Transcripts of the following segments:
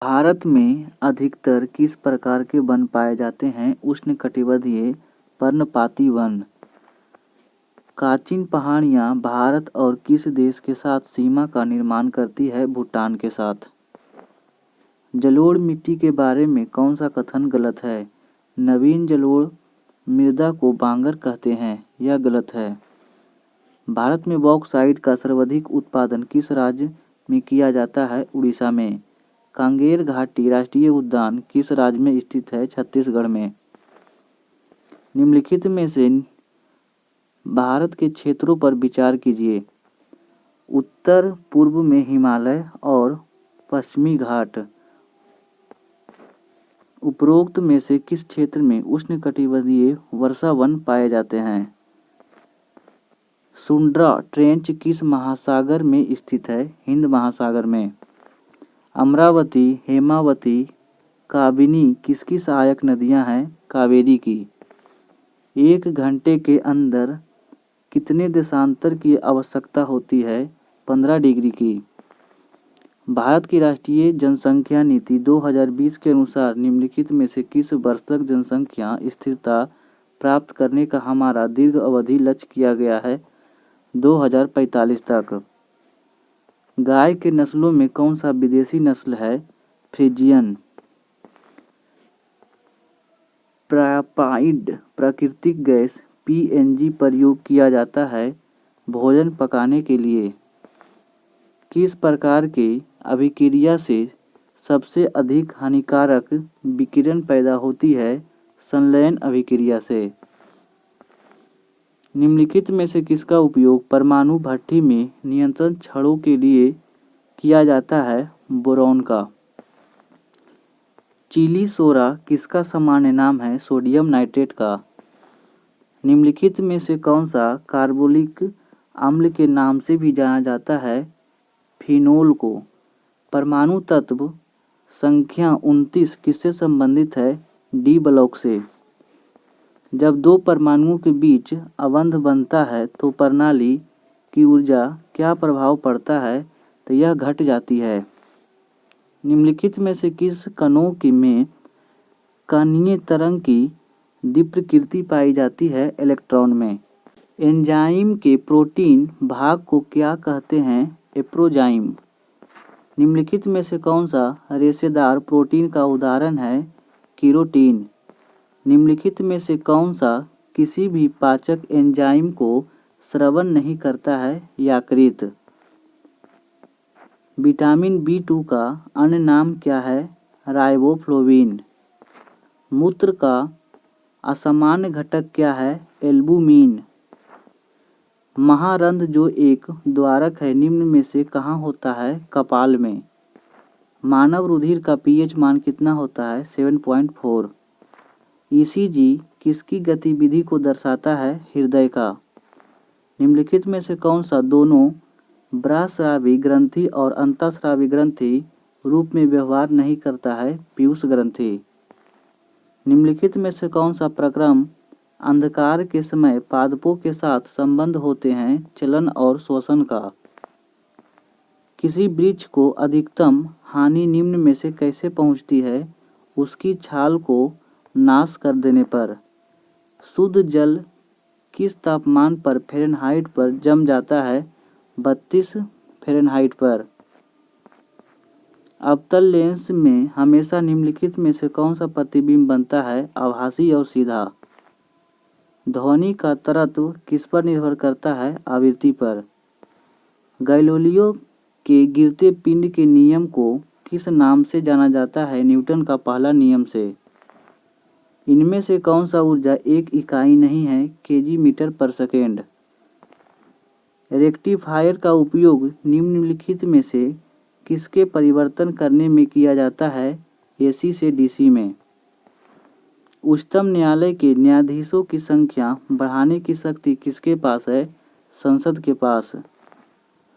भारत में अधिकतर किस प्रकार के वन पाए जाते हैं? उष्णकटिबंधीय पर्णपाती वन। काचिन पहाड़ियाँ भारत और किस देश के साथ सीमा का निर्माण करती है? भूटान के साथ। जलोढ़ मिट्टी के बारे में कौन सा कथन गलत है? नवीन जलोढ़ मृदा को बांगर कहते हैं, यह गलत है। भारत में बॉक्साइट का सर्वाधिक उत्पादन किस राज्य में किया जाता है? उड़ीसा में। कांगेर घाटी राष्ट्रीय उद्यान किस राज्य में स्थित है? छत्तीसगढ़ में। निम्नलिखित में से भारत के क्षेत्रों पर विचार कीजिए। उत्तर पूर्व में हिमालय और पश्चिमी घाट। उपरोक्त में से किस क्षेत्र में उष्णकटिबंधीय वर्षा वन पाए जाते हैं? सुंड्रा ट्रेंच किस महासागर में स्थित है? हिंद महासागर में। अमरावती, हेमावती, काबिनी किसकी सहायक नदियां हैं? कावेरी की। 1 घंटे के अंदर कितने देशांतर की आवश्यकता होती है? 15 डिग्री की। भारत की राष्ट्रीय जनसंख्या नीति 2020 के अनुसार निम्नलिखित में से किस वर्ष तक जनसंख्या स्थिरता प्राप्त करने का हमारा दीर्घ अवधि लक्ष्य किया गया है? 2045 तक। गाय के नस्लों में कौन सा विदेशी नस्ल है? फ्रिजियन। प्रायपाइड प्राकृतिक गैस पीएनजी प्रयोग किया जाता है भोजन पकाने के लिए। किस प्रकार के अभिक्रिया से सबसे अधिक हानिकारक विकिरण पैदा होती है? संलयन अभिक्रिया से। निम्नलिखित में से किसका उपयोग परमाणु भट्ठी में नियंत्रण छड़ों के लिए किया जाता है? बोरॉन का। चिली सोरा किसका सामान्य नाम है? सोडियम नाइट्रेट का। निम्नलिखित में से कौन सा कार्बोलिक अम्ल के नाम से भी जाना जाता है? फिनोल को। परमाणु तत्व संख्या 29 किससे संबंधित है? डी ब्लॉक से। जब दो परमाणुओं के बीच अबंध बनता है तो प्रणाली की ऊर्जा क्या प्रभाव पड़ता है? तो यह घट जाती है। निम्नलिखित में से किस कणों में कणीय तरंग की दीप्तिकृति पाई जाती है? इलेक्ट्रॉन में। एंजाइम के प्रोटीन भाग को क्या कहते हैं? एप्रोजाइम। निम्नलिखित में से कौन सा रेशेदार प्रोटीन का उदाहरण है? कीरोटीन। निम्नलिखित में से कौन सा किसी भी पाचक एंजाइम को स्रवण नहीं करता है? यकृत। विटामिन B2 का अन्य नाम क्या है? राइबोफ्लोविन। मूत्र का असामान्य घटक क्या है? एल्बुमिन। महारंध्र जो एक द्वारक है निम्न में से कहाँ होता है? कपाल में। मानव रुधिर का पीएच मान कितना होता है? 7.4। ईसीजी किसकी गतिविधि को दर्शाता है? हृदय का। निम्नलिखित में से कौन सा दोनों ब्रास्रावी ग्रंथि और अंतःस्रावी ग्रंथि रूप में व्यवहार नहीं करता है? पीयूष ग्रंथि। निम्नलिखित में से कौन सा प्रक्रम अंधकार के समय पादपों के साथ संबंध होते हैं? चलन और श्वसन का। किसी वृक्ष को अधिकतम हानि निम्न में से कैसे पहुंचती है? उसकी छाल को नाश कर देने पर। शुद्ध जल किस तापमान पर फ़ारेनहाइट पर जम जाता है? 32 फ़ारेनहाइट पर। अवतल लेंस में हमेशा निम्नलिखित में से कौन सा प्रतिबिंब बनता है? आभासी और सीधा। ध्वनि का तरत्व किस पर निर्भर करता है? आवृत्ति पर। गैलीलियो के गिरते पिंड के नियम को किस नाम से जाना जाता है? न्यूटन का पहला नियम से। इनमें से कौन सा ऊर्जा एक इकाई नहीं है? केजी मीटर पर सेकेंड। रेक्टिफायर का उपयोग निम्नलिखित में से किसके परिवर्तन करने में किया जाता है? एसी से डीसी में। उच्चतम न्यायालय के न्यायाधीशों की संख्या बढ़ाने की शक्ति किसके पास है? संसद के पास।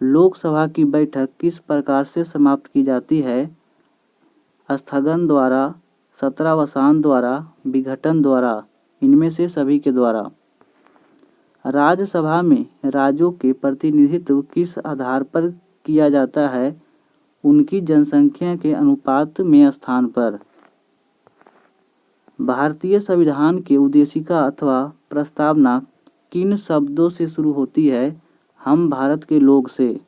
लोकसभा की बैठक किस प्रकार से समाप्त की जाती है? स्थगन द्वारा, सत्रावसान द्वारा, विघटन द्वारा, इनमें से सभी के द्वारा। राज्यसभा में राज्यों के प्रतिनिधित्व किस आधार पर किया जाता है? उनकी जनसंख्या के अनुपात में स्थान पर। भारतीय संविधान की उद्देशिका अथवा प्रस्तावना किन शब्दों से शुरू होती है? हम भारत के लोग से।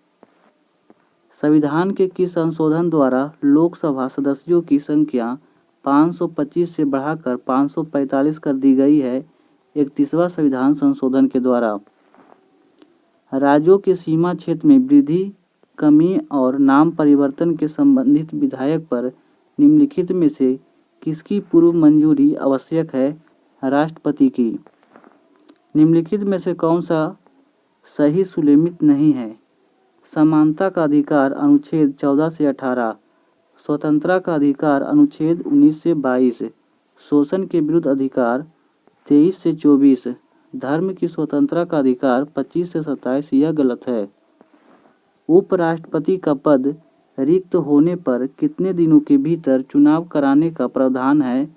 संविधान के किस संशोधन द्वारा लोकसभा सदस्यों की संख्या 525 से बढ़ाकर 545 कर दी गई है? 31वां संविधान संशोधन के द्वारा। राज्यों के सीमा क्षेत्र में वृद्धि, कमी और नाम परिवर्तन के संबंधित विधेयक पर निम्नलिखित में से किसकी पूर्व मंजूरी आवश्यक है? राष्ट्रपति की। निम्नलिखित में से कौन सा सही सुलेमित नहीं है? समानता का अधिकार अनुच्छेद 14 से 18, स्वतंत्रता का अधिकार अनुच्छेद 19 से 22, शोषण के विरुद्ध अधिकार 23 से 24, धर्म की स्वतंत्रता का अधिकार 25 से 27। यह गलत है। उपराष्ट्रपति का पद रिक्त होने पर कितने दिनों के भीतर चुनाव कराने का प्रावधान है?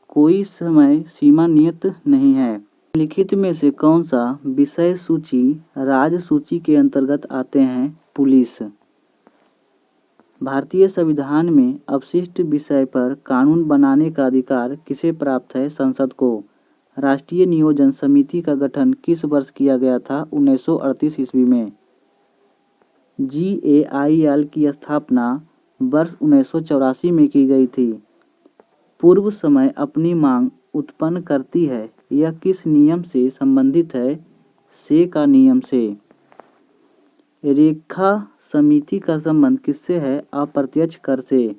कोई समय सीमा नियत नहीं है। लिखित में से कौन सा विषय सूची राज्य सूची के अंतर्गत आते हैं? पुलिस। भारतीय संविधान में अपशिष्ट विषय पर कानून बनाने का अधिकार किसे प्राप्त है? संसद को। राष्ट्रीय नियोजन समिति का गठन किस वर्ष किया गया था? 1938 ईस्वी में। GAIL की स्थापना वर्ष 1984 में की गई थी। पूर्व समय अपनी मांग उत्पन्न करती है, यह किस नियम से संबंधित है? से का नियम से। रेखा समिति का संबंध किससे है? अप्रत्यक्ष कर से।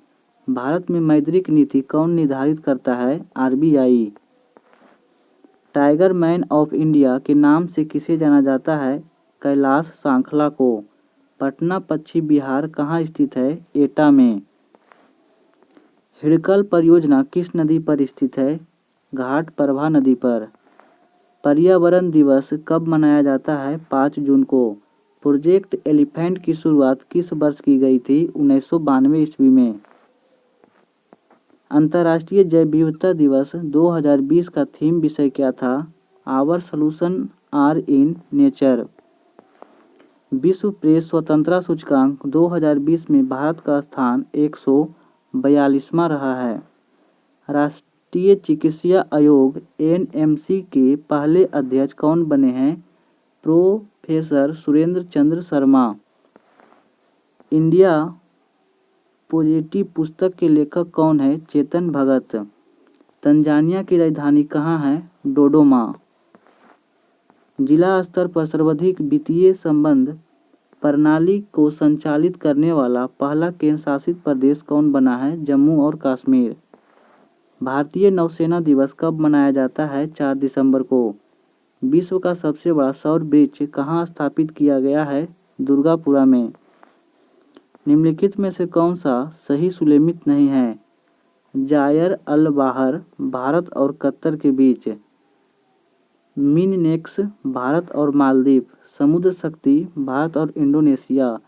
भारत में मौद्रिक नीति कौन निर्धारित करता है? RBI। Tiger man of India के नाम से किसे जाना जाता है? कैलाश सांखला को। पटना पश्चिम बिहार कहाँ स्थित है? एटा में। हिड़कल परियोजना किस नदी पर स्थित है? घाट प्रभा नदी पर। पर्यावरण दिवस कब मनाया जाता है? 5 जून को। प्रोजेक्ट एलिफेंट की शुरुआत किस वर्ष की गई थी? 1992 ईस्वी में। अंतर्राष्ट्रीय जैव विविधता दिवस 2020 का थीम विषय क्या था? Our solution are in nature. विश्व प्रेस स्वतंत्रता सूचकांक 2020 में भारत का स्थान 142वां रहा है। राष्ट्रीय चिकित्सा आयोग NMC के पहले अध्यक्ष कौन बने हैं? Professor Surendra Chandra Sharma. India positive पुस्तक के लेखक कौन है? चेतन भगत। तंजानिया की राजधानी कहाँ है? डोडोमा। जिला स्तर पर सर्वाधिक वित्तीय संबंध प्रणाली को संचालित करने वाला पहला केंद्र शासित प्रदेश कौन बना है? जम्मू और कश्मीर। भारतीय नौसेना दिवस कब मनाया जाता है? 4 दिसंबर को। विश्व का सबसे बड़ा सौर वृक्ष कहाँ स्थापित किया गया है? दुर्गापुरा में। निम्नलिखित में से कौन सा सही सुलेमित नहीं है? जायर अल बाहर भारत और कतर के बीच। मिननेक्स भारत और मालदीव। समुद्र शक्ति भारत और इंडोनेशिया।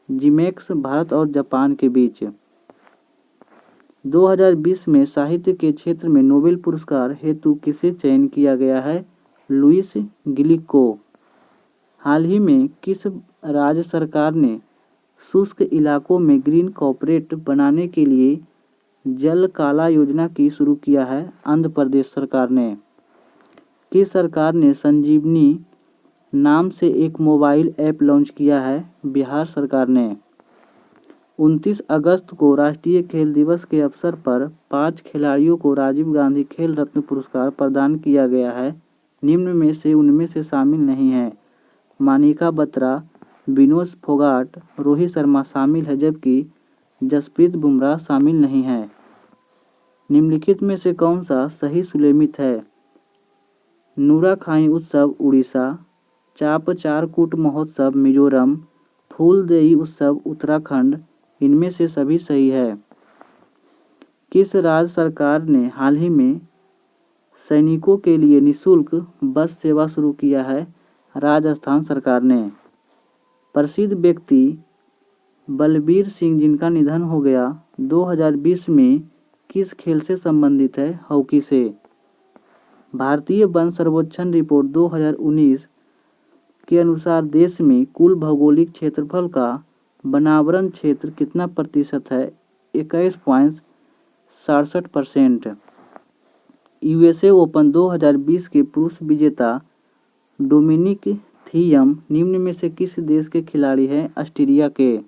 जिमेक्स भारत और जापान के बीच। 2020 में साहित्य के क्षेत्र में नोबेल पुरस्कार हेतु किसे चयन किया गया है? लुइस गिलिक को। हाल ही में किस राज्य सरकार ने शुष्क इलाकों में ग्रीन कॉर्पोरेट बनाने के लिए जल काला योजना की शुरू किया है? आंध्र प्रदेश सरकार ने। किस सरकार ने संजीवनी नाम से एक मोबाइल ऐप लॉन्च किया है? बिहार सरकार ने। 29 अगस्त को राष्ट्रीय खेल दिवस के अवसर पर 5 खिलाड़ियों को राजीव गांधी खेल रत्न पुरस्कार प्रदान किया गया है। निम्न में से उनमें से शामिल नहीं है। मानिका बत्रा, विनोद फोगाट, रोहित शर्मा शामिल है, जबकि जसप्रीत बुमराह शामिल नहीं है। निम्नलिखित में से कौन सा सही सुलेमित है? नुराखाई उत्सव उड़ीसा, चाप चारकूट महोत्सव मिजोरम, फूलदेई उत्सव उत्तराखंड, इनमें से सभी सही है। किस राज्य सरकार ने हाल ही में सैनिकों के लिए निःशुल्क बस सेवा शुरू किया है? राजस्थान सरकार ने। प्रसिद्ध व्यक्ति बलबीर सिंह जिनका निधन हो गया 2020 में किस खेल से संबंधित है? हॉकी से। भारतीय वन सर्वेक्षण रिपोर्ट 2019 के अनुसार देश में कुल भौगोलिक क्षेत्रफल का वनावरण क्षेत्र कितना प्रतिशत है? 21.67%। यूएसए ओपन 2020 के पुरुष विजेता डोमिनिक थियम निम्न में से किस देश के खिलाड़ी हैं? ऑस्ट्रेलिया के।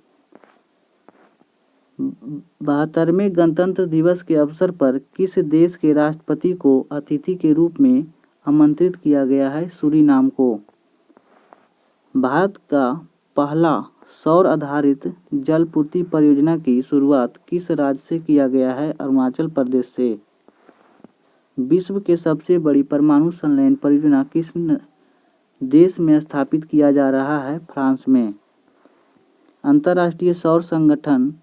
72वें गणतंत्र दिवस के अवसर पर किस देश के राष्ट्रपति को अतिथि के रूप में आमंत्रित किया गया है? सूरीनाम को। भारत का पहला सौर आधारित जलपूर्ति परियोजना की शुरुआत किस राज्य से किया गया है? अरुणाचल प्रदेश से। विश्व के सबसे बड़ी परमाणु संलयन परियोजना किस देश में स्थापित किया जा रहा है? फ्रांस में। अंतर्राष्ट्रीय सौर संगठन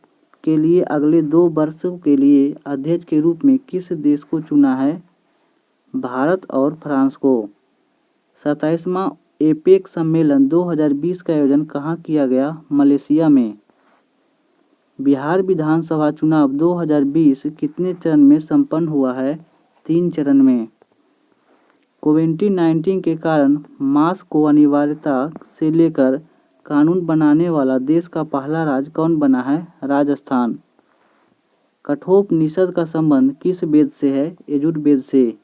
के लिए अगले 2 वर्षों के लिए अध्यक्ष के रूप में किस देश को चुना है? भारत और फ्रांस को। 27वां एपेक सम्मेलन 2020 का आयोजन कहाँ किया गया? मलेशिया में। बिहार विधानसभा चुनाव 2020 कितने चरण में संपन्न हुआ है? 3 चरण में। कोविड-19 के कारण मास्क को अनिवार्यता से लेकर कानून बनाने वाला देश का पहला राज्य कौन बना है? राजस्थान। कठोपनिषद का संबंध किस वेद से है? यजुर्वेद से।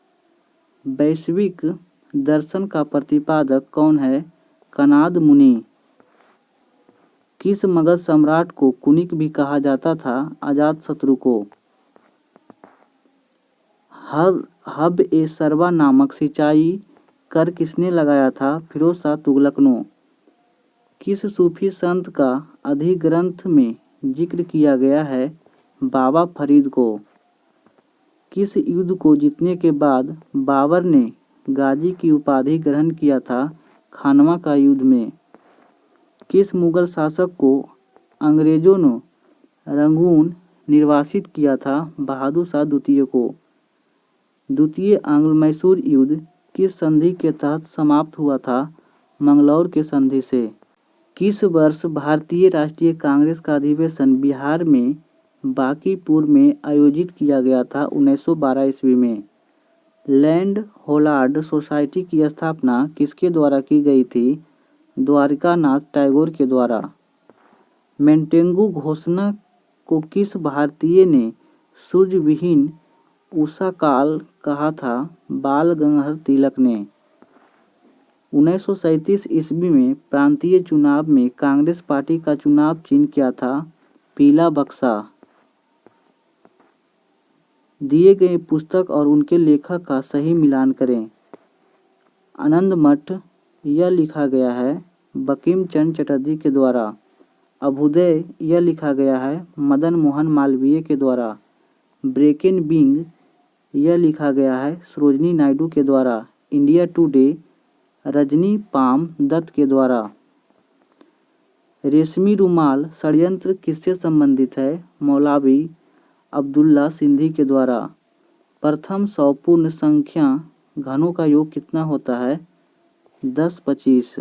वैश्विक दर्शन का प्रतिपादक कौन है? कणाद मुनि। किस मगध सम्राट को कुनिक भी कहा जाता था? अजातशत्रु को। हब-ए-सरवा नामक सिंचाई कर किसने लगाया था? फिरोज शाह तुगलक ने। किस सूफी संत का अधिग्रंथ में जिक्र किया गया है? बाबा फरीद को। किस युद्ध को जीतने के बाद बाबर ने गाजी की उपाधि ग्रहण किया था? खानवा का युद्ध में। किस मुगल शासक को अंग्रेजों ने रंगून निर्वासित किया था? बहादुर शाह द्वितीय को। द्वितीय आंग्ल-मैसूर युद्ध किस संधि के तहत समाप्त हुआ था? मंगलौर के संधि से। किस वर्ष भारतीय राष्ट्रीय कांग्रेस का अधिवेशन बिहार में बांकीपुर में आयोजित किया गया था? 1912 ईस्वी में। लैंड होलार्ड सोसाइटी की स्थापना किसके द्वारा की गई थी? द्वारकानाथ टैगोर के द्वारा। मेंटेगु घोषणा को किस भारतीय ने सूर्यविहीन उषा काल कहा था? बाल गंगाधर तिलक ने। 1937 ईस्वी में प्रांतीय चुनाव में कांग्रेस पार्टी का चुनाव चिन्ह क्या था? पीला बक्सा। दिए गए पुस्तक और उनके लेखक का सही मिलान करें। आनंद मठ यह लिखा गया है बंकिम चंद्र चटर्जी के द्वारा। अभ्युदय यह लिखा गया है मदन मोहन मालवीय के द्वारा। ब्रेकिंग बिंग यह लिखा गया है सरोजिनी नायडू के द्वारा। India Today Rajani Palme Dutt के द्वारा। रेशमी रुमाल षड्यंत्र किससे संबंधित है? मौलवी अब्दुल्ला सिंधी के द्वारा। प्रथम 100 पूर्ण संख्या घनों का योग कितना होता है? 10-25।